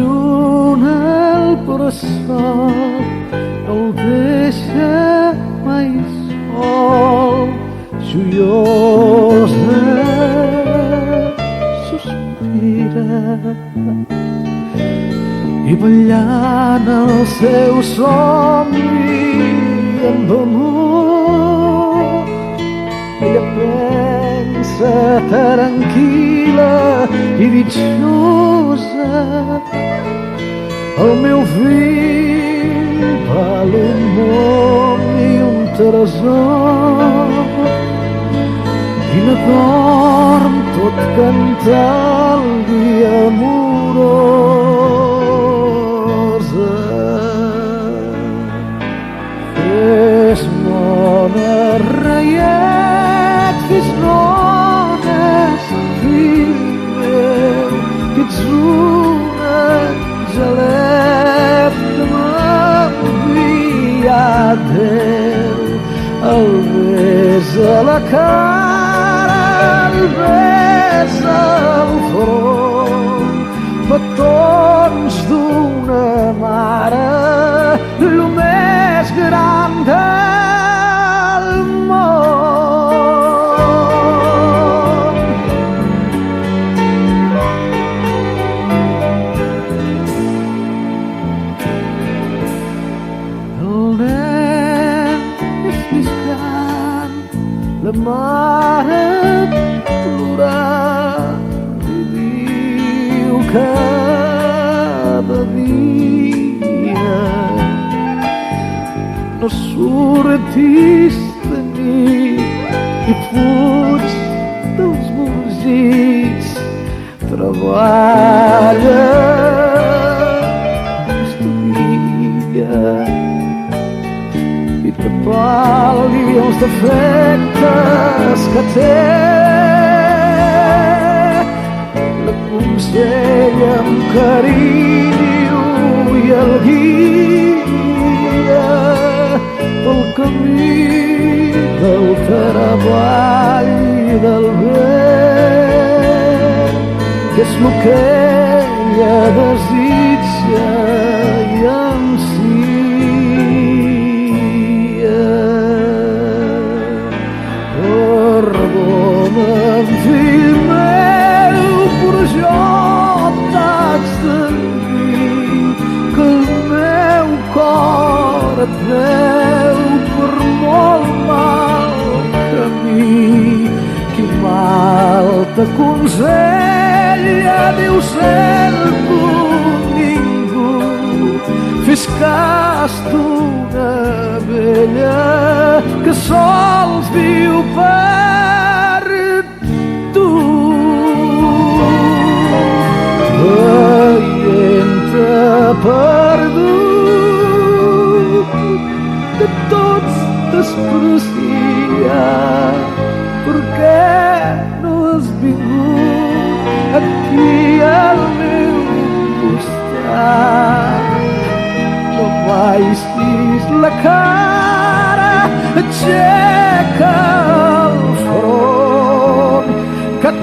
junt al bressol, no el deixa mai sol. Joiosa sospira i ballant el seu somni amb amor. Ella pensa tranquil·la i dichosa, el meu fill val un món i un tresor, i no dorm tot cantant dia amorosa. Fes-mona, reiet, fes-nona, fill meu, que ets un angelet que m'envia Déu. El besa a la cara, el besa al front, petons d'una mare, lo més gran del món. El nen és més gran, la mare plorant i diu cada dia: no surtis de nit i fuig dels burgits, treballa, estudia i t'apal·li els defectes que té. L'aconsella amb carinyo i el guia pel camí del treball i del bé, que és el que ella desitja i ansia. Perdona'm, fill meu, però jo t'haig de dir que el meu cor et veu per molt mal camí. Qui mal t'aconsella, diu sento ningú, fes cas d'una vella que sols viu per tu. Veient-te perdut, de tots desprecia, per què no has vingut aquí al meu costat? No baixis la cara, aixeca el front, que et